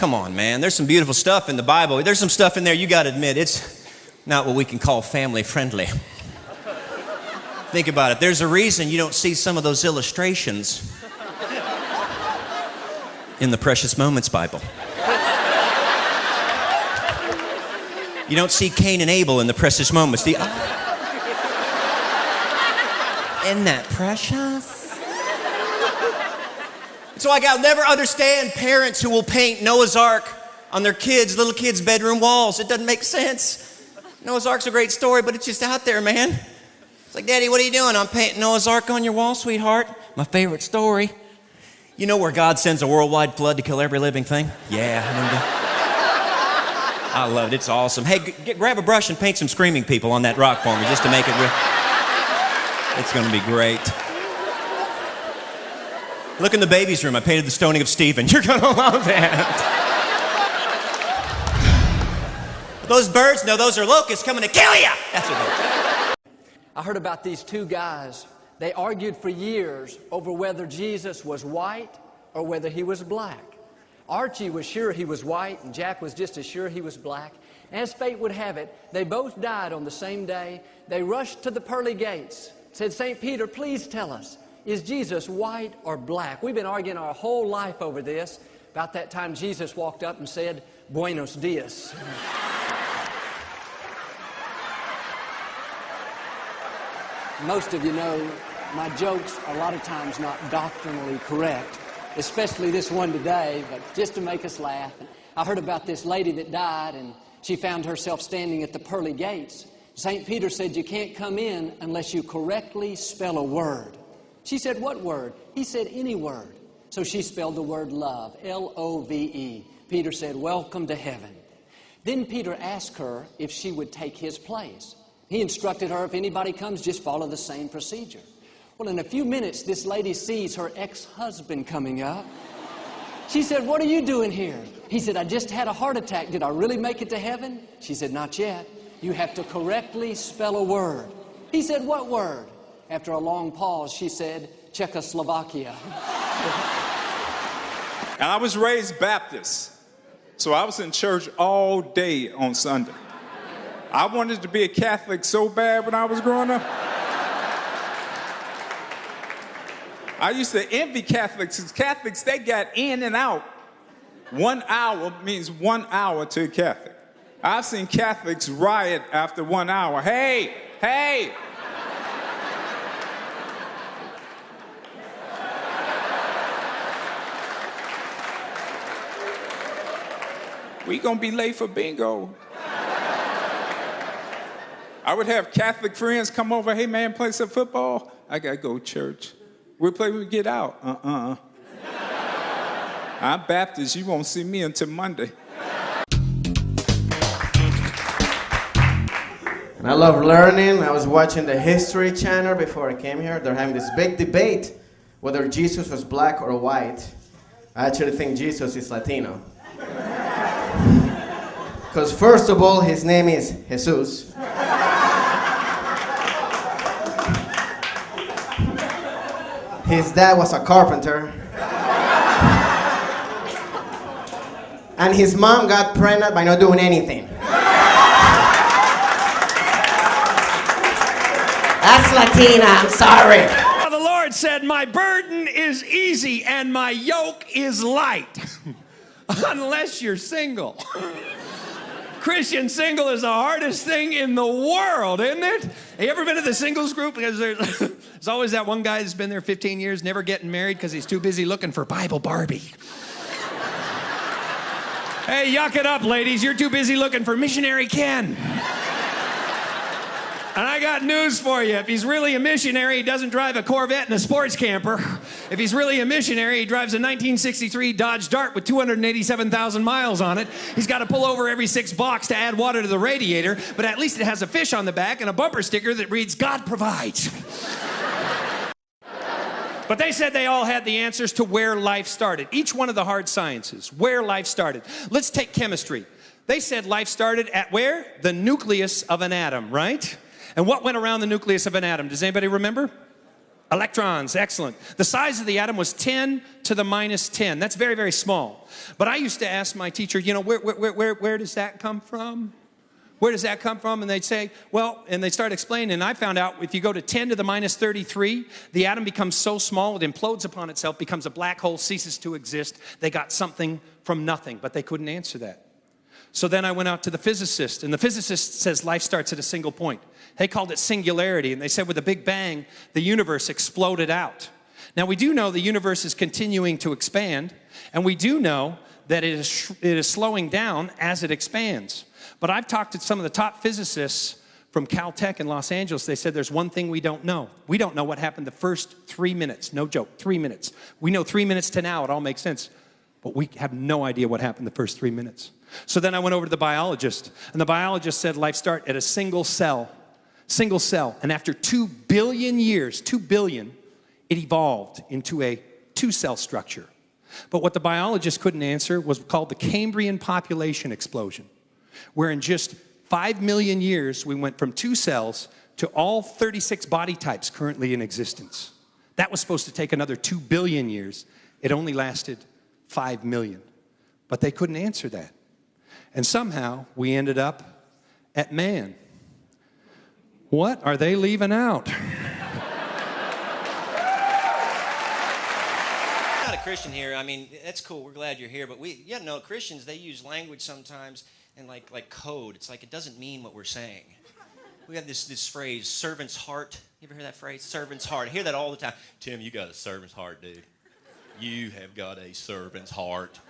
Come on, man. There's some beautiful stuff in the Bible. There's some stuff in there you got to admit it's not what we can call family friendly. Think about it. There's a reason you don't see some of those illustrations in the Precious Moments Bible. You don't see Cain and Abel in the Precious Moments. Isn't that precious? So I'll never understand parents who will paint Noah's Ark on their little kids' bedroom walls. It doesn't make sense. Noah's Ark's a great story, but it's just out there, man. It's like, Daddy, what are you doing? I'm painting Noah's Ark on your wall, sweetheart. My favorite story. You know where God sends a worldwide flood to kill every living thing? Yeah. I love it. It's awesome. Hey, grab a brush and paint some screaming people on that rock for me just to make it real. It's going to be great. Look in the baby's room. I painted the stoning of Stephen. You're going to love that. Those birds, no, those are locusts coming to kill you. That's what they are. I heard about these two guys. They argued for years over whether Jesus was white or whether he was black. Archie was sure he was white, and Jack was just as sure he was black. As fate would have it, they both died on the same day. They rushed to the pearly gates, said, St. Peter, please tell us, is Jesus white or black? We've been arguing our whole life over this. About that time, Jesus walked up and said, Buenos dias. Most of you know my jokes are a lot of times not doctrinally correct, especially this one today, but just to make us laugh. I heard about this lady that died, and she found herself standing at the pearly gates. St. Peter said, you can't come in unless you correctly spell a word. She said, what word? He said, any word. So she spelled the word love, L-O-V-E. Peter said, welcome to heaven. Then Peter asked her if she would take his place. He instructed her, if anybody comes, just follow the same procedure. Well, in a few minutes, this lady sees her ex-husband coming up. She said, what are you doing here? He said, I just had a heart attack. Did I really make it to heaven? She said, not yet. You have to correctly spell a word. He said, what word? After a long pause, she said, Czechoslovakia. And I was raised Baptist, so I was in church all day on Sunday. I wanted to be a Catholic so bad when I was growing up. I used to envy Catholics, because Catholics, they got in and out. 1 hour means 1 hour to a Catholic. I've seen Catholics riot after 1 hour. Hey, hey! We gonna be late for bingo. I would have Catholic friends come over. Hey man, play some football. I gotta go to church. We'll play when we get out. I'm Baptist. You won't see me until Monday. And I love learning. I was watching the History Channel before I came here. They're having this big debate whether Jesus was black or white. I actually think Jesus is Latino. Because first of all, his name is Jesus. His dad was a carpenter. And his mom got pregnant by not doing anything. That's Latina, I'm sorry. The Lord said, my burden is easy and my yoke is light. Unless you're single. Christian single is the hardest thing in the world, isn't it? Have you ever been to the singles group? Because there's always that one guy that's been there 15 years, never getting married because he's too busy looking for Bible Barbie. Hey, yuck it up, ladies. You're too busy looking for missionary Ken. And I got news for you. If he's really a missionary, he doesn't drive a Corvette and a sports camper. If he's really a missionary, he drives a 1963 Dodge Dart with 287,000 miles on it. He's got to pull over every 6 blocks to add water to the radiator, but at least it has a fish on the back and a bumper sticker that reads, God provides. But they said they all had the answers to where life started. Each one of the hard sciences, where life started. Let's take chemistry. They said life started at where? The nucleus of an atom, right? And what went around the nucleus of an atom? Does anybody remember? Electrons, excellent. The size of the atom was 10 to the minus 10. That's very, very small. But I used to ask my teacher, you know, where does that come from? Where does that come from? And they'd say, well, and they'd start explaining. And I found out if you go to 10 to the minus 33, the atom becomes so small, it implodes upon itself, becomes a black hole, ceases to exist. They got something from nothing, but they couldn't answer that. So then I went out to the physicist, and the physicist says life starts at a single point. They called it singularity, and they said with a big bang, the universe exploded out. Now, we do know the universe is continuing to expand, and we do know that it is slowing down as it expands. But I've talked to some of the top physicists from Caltech in Los Angeles. They said there's one thing we don't know. We don't know what happened the first 3 minutes. No joke, 3 minutes. We know 3 minutes to now, it all makes sense. But we have no idea what happened the first 3 minutes. So then I went over to the biologist, and the biologist said life started at a single cell. Single cell. And after 2 billion years, 2 billion, it evolved into a 2-cell structure. But what the biologist couldn't answer was called the Cambrian population explosion, where in just 5 million years, we went from 2 cells to all 36 body types currently in existence. That was supposed to take another 2 billion years. It only lasted 5 million. But they couldn't answer that. And somehow, we ended up at man. What are they leaving out? Not a Christian here. I mean, that's cool. We're glad you're here. But Christians, they use language sometimes and like code. It's like it doesn't mean what we're saying. We have this phrase, servant's heart. You ever hear that phrase? Servant's heart. I hear that all the time. Tim, you got a servant's heart, dude. You have got a servant's heart.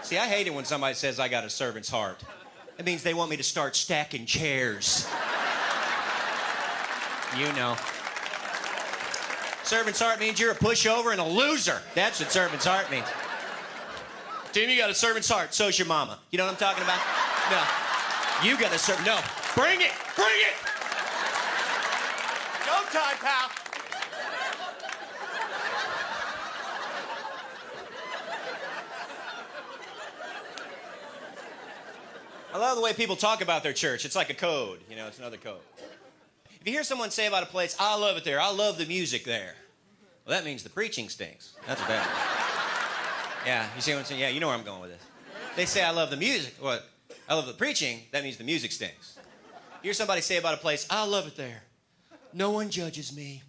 See, I hate it when somebody says I got a servant's heart. It means they want me to start stacking chairs. You know. Servant's heart means you're a pushover and a loser. That's what servant's heart means. Tim, you got a servant's heart. So's your mama. You know what I'm talking about? No. You got a servant. No. Bring it. Bring it. Go time, pal. I love the way people talk about their church. It's like a code. You know, it's another code. If you hear someone say about a place, I love it there, I love the music there, well, that means the preaching stinks. That's what that means. Yeah, you see what I'm saying? Yeah, you know where I'm going with this. They say, I love the music. Well, I love the preaching. That means the music stinks. You hear somebody say about a place, I love it there. No one judges me,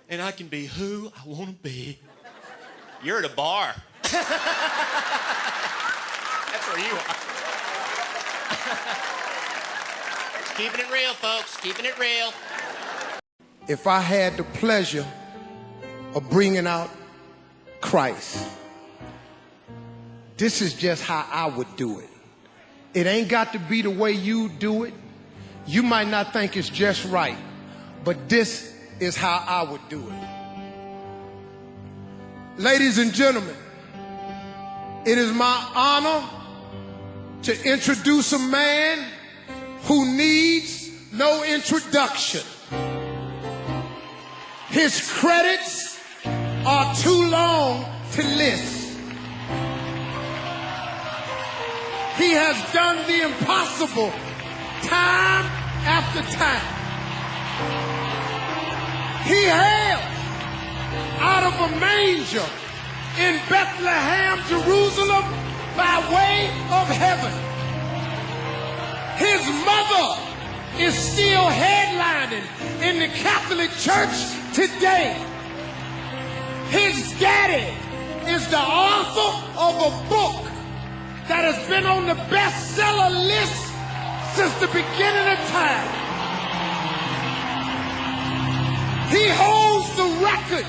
and I can be who I want to be. You're at a bar. That's where you are. Keeping it real, folks. Keeping it real. If I had the pleasure of bringing out Christ, this is just how I would do it. It ain't got to be the way you do it. You might not think it's just right, but this is how I would do it. Ladies and gentlemen, it is my honor to introduce a man who needs no introduction. His credits are too long to list. He has done the impossible time after time. He hails out of a manger in Bethlehem, Jerusalem, by way of heaven. His mother is still headlining in the Catholic Church today. His daddy is the author of a book that has been on the bestseller list since the beginning of time. He holds the record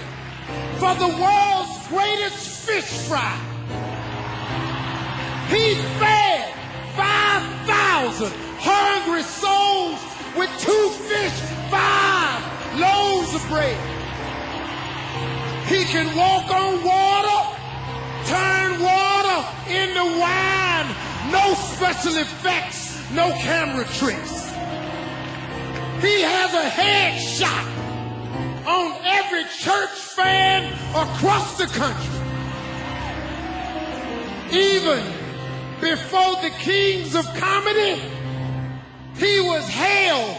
for the world's greatest fish fry. He fed 5,000 hungry souls with 2 fish, 5 loaves of bread. He can walk on water, turn water into wine. No special effects, no camera tricks. He has a headshot on every church fan across the country. Even before the kings of comedy, he was hailed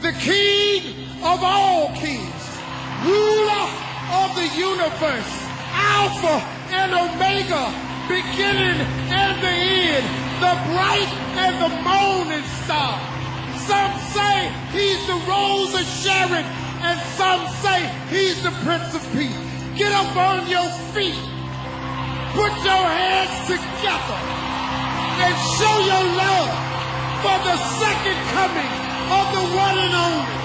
the king of all kings, ruler of the universe, Alpha and Omega, beginning and the end, the bright and the morning star. Some say he's the Rose of Sharon, and some say he's the Prince of Peace. Get up on your feet, put your hands together, and show your love for the second coming of the one and only